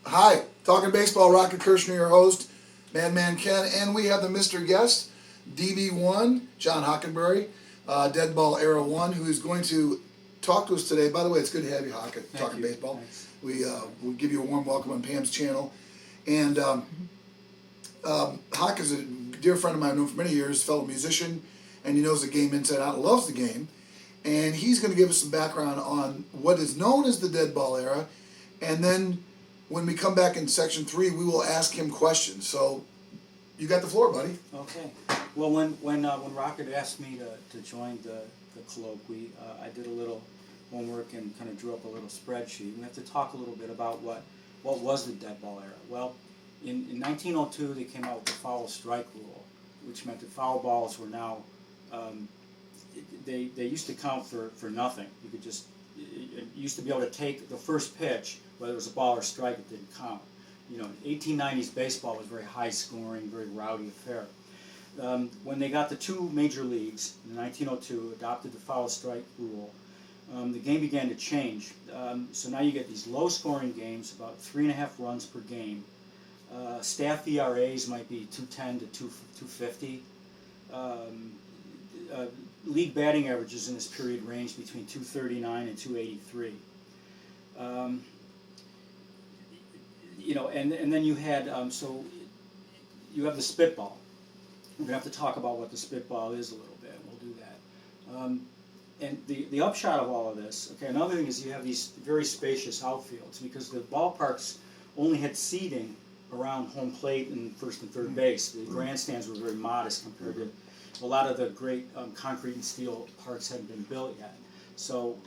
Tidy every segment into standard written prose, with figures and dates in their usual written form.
Hi, Talking Baseball, Rocket Kirchner, your host, Madman Ken, and we have the Mr. Guest, DB1, John Hockenberry, Dead Ball Era 1, who is going to talk to us today. By the way, it's good to have you, Hock, at Talking Baseball. Thanks. We'll give you a warm welcome on Pam's channel. And Hock is a dear friend of mine, I've known for many years, fellow musician, and he knows the game inside out, loves the game. And he's going to give us some background on what is known as the Dead Ball Era, and then when we come back in section 3, we will ask him questions. So, you got the floor, buddy. Okay. Well, when Rocket asked me to join the colloquy, I did a little homework and kind of drew up a little spreadsheet. We have to talk a little bit about what was the Dead Ball Era. Well, in 1902, they came out with the foul strike rule, which meant that foul balls were now they used to count for nothing. You could just you used to be able to take the first pitch, whether it was a ball or strike, it didn't count. You know, 1890s baseball was very high scoring, very rowdy affair. When they got the two major leagues in 1902, adopted the foul strike rule, the game began to change. So now you get these low scoring games, about 3.5 runs per game. Staff ERAs might be 210 to 250. League batting averages in this period ranged between 239 and 283. You know, and then you had so you have the spitball. We're gonna have to talk about what the spitball is a little bit. We'll do that. And the upshot of all of this, okay, another thing is you have these very spacious outfields because the ballparks only had seating around home plate and first and third base. The grandstands were very modest compared to a lot of the great concrete and steel parks hadn't been built yet. So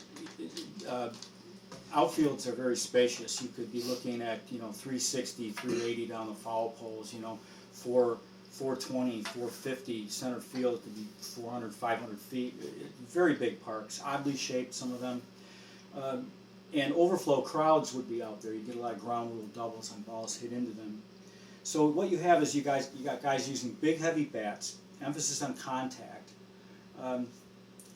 outfields are very spacious. You could be looking at 360, 380 down the foul poles. 420, 450 center field. It could be 400, 500 feet. Very big parks, oddly shaped, some of them. And overflow crowds would be out there. You get a lot of ground rule doubles on balls hit into them. So what you have is you got guys using big, heavy bats, emphasis on contact.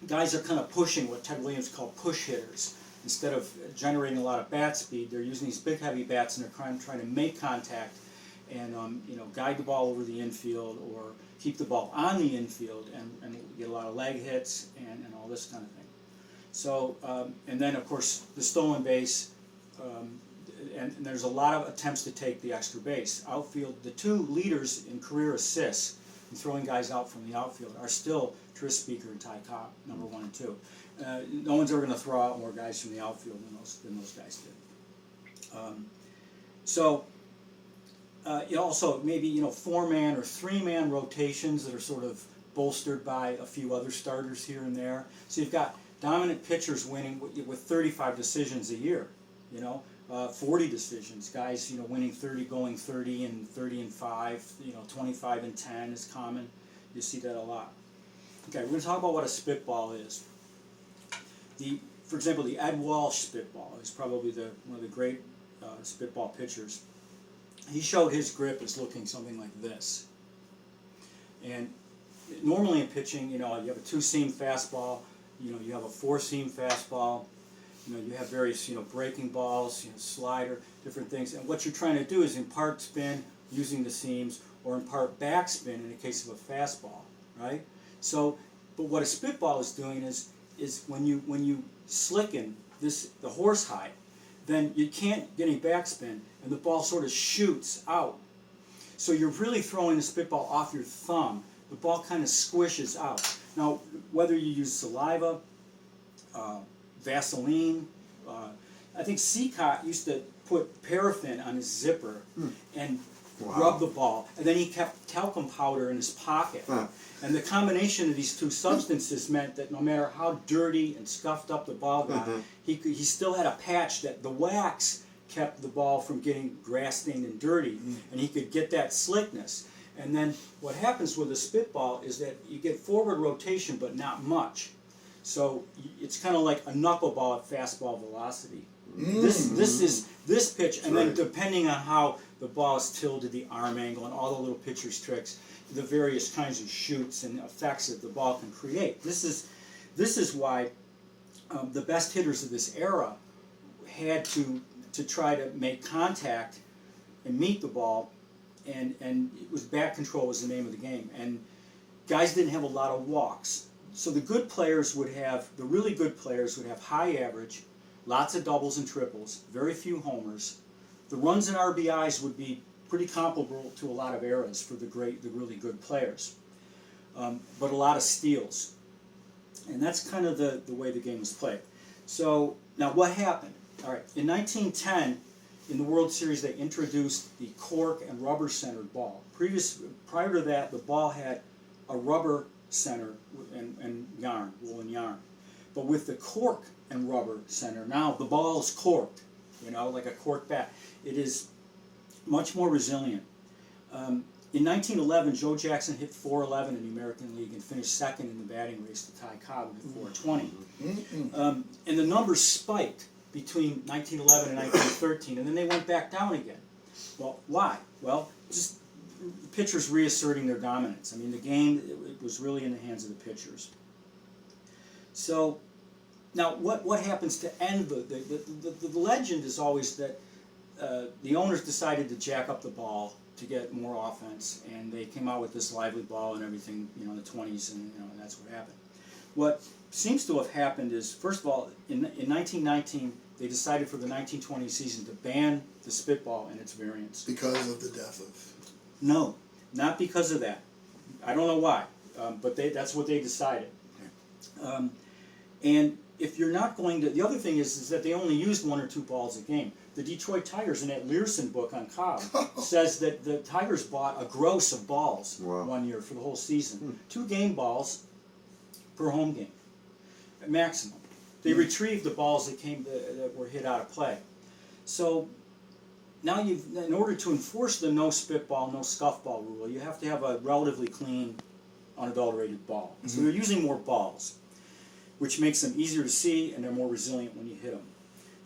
Guys are kind of pushing what Ted Williams called push hitters. Instead of generating a lot of bat speed, they're using these big, heavy bats and they're trying to make contact and guide the ball over the infield or keep the ball on the infield and get a lot of leg hits and all this kind of thing. So, and then of course the stolen base, and there's a lot of attempts to take the extra base. Outfield, the two leaders in career assists and throwing guys out from the outfield are still Tris Speaker and Ty Cobb, number 1 and 2. No one's ever going to throw out more guys from the outfield than those guys did. Also maybe 4-man or 3-man rotations that are sort of bolstered by a few other starters here and there. So you've got dominant pitchers winning with 35 decisions a year. 40 decisions. Guys winning 30, going 30 and 30 and 5. 25 and 10 is common. You see that a lot. Okay, we're going to talk about what a spitball is. For example, the Ed Walsh spitball is probably one of the great spitball pitchers. He showed his grip as looking something like this. And normally in pitching, you have a 2-seam fastball, you have a 4-seam fastball, you have various breaking balls, slider, different things. And what you're trying to do is impart spin using the seams or impart backspin in the case of a fastball, right? So, but what a spitball is doing is when you slicken the horsehide, then you can't get any backspin, and the ball sort of shoots out. So you're really throwing the spitball off your thumb. The ball kind of squishes out. Now, whether you use saliva, Vaseline, I think Seacott used to put paraffin on his zipper and rub the ball, and then he kept talcum powder in his pocket. And the combination of these two substances meant that no matter how dirty and scuffed up the ball got, he still had a patch that the wax kept the ball from getting grass stained and dirty, and he could get that slickness. And then what happens with a spitball is that you get forward rotation, but not much. So it's kind of like a knuckleball at fastball velocity. This pitch, and then depending on how the ball is tilted, the arm angle, and all the little pitcher's tricks, the various kinds of shoots and effects that the ball can create. This is why the best hitters of this era had to try to make contact and meet the ball, and it was bat control was the name of the game, and guys didn't have a lot of walks. So the really good players would have high average, lots of doubles and triples, very few homers. The runs and RBIs would be pretty comparable to a lot of eras for the really good players, but a lot of steals. And that's kind of the way the game was played. So now what happened? All right, in 1910, in the World Series, they introduced the cork and rubber centered ball. Prior to that, the ball had a rubber center and yarn, wool and yarn. But with the cork and rubber center, now the ball is corked, like a cork bat. It is much more resilient. In 1911, Joe Jackson hit .411 in the American League and finished second in the batting race to Ty Cobb with .420. And the numbers spiked between 1911 and 1913, and then they went back down again. Well, why? Well, just the pitchers reasserting their dominance. I mean, the game it was really in the hands of the pitchers. So, now what happens to end the legend is always that the owners decided to jack up the ball to get more offense, and they came out with this lively ball and everything, in the 20s, and that's what happened. What seems to have happened is, first of all, in 1919, they decided for the 1920 season to ban the spitball and its variants. Because of the death of... No, not because of that. I don't know why, but that's what they decided. And if you're not going to... The other thing is that they only used 1 or 2 balls a game. The Detroit Tigers, in that Learson book on Cobb, says that the Tigers bought a gross of balls one year for the whole season. 2 game balls per home game, maximum. They retrieved the balls that were hit out of play. So now in order to enforce the no spitball, no scuffball rule, you have to have a relatively clean, unadulterated ball. So they're using more balls, which makes them easier to see, and they're more resilient when you hit them.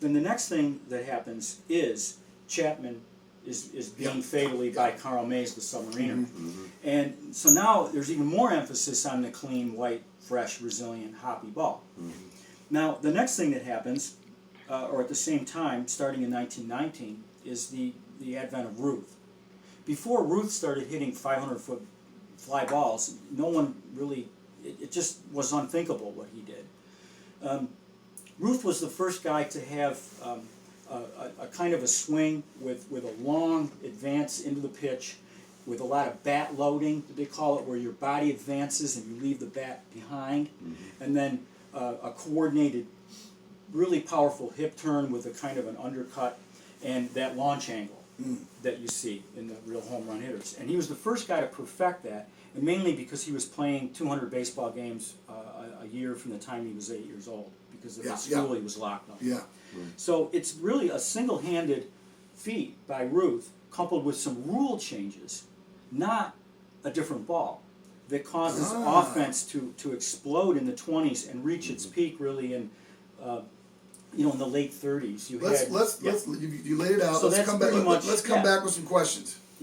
Then the next thing that happens is Chapman is being fatally by Carl Mays, the submariner. And so now there's even more emphasis on the clean, white, fresh, resilient, hoppy ball. Now, the next thing that happens, or at the same time, starting in 1919, is the advent of Ruth. Before Ruth started hitting 500-foot fly balls, no one really, it just was unthinkable what he did. Ruth was the first guy to have a kind of a swing with a long advance into the pitch, with a lot of bat loading, they call it, where your body advances and you leave the bat behind, and then a coordinated, really powerful hip turn with a kind of an undercut, and that launch angle that you see in the real home run hitters. And he was the first guy to perfect that, and mainly because he was playing 200 baseball games a year from the time he was 8 years old, because of the school he was locked up. So it's really a single-handed feat by Ruth, coupled with some rule changes, not a different ball, that causes offense to explode in the 20s and reach its peak really in in the late 30s. You laid it out. So let's come back with some questions.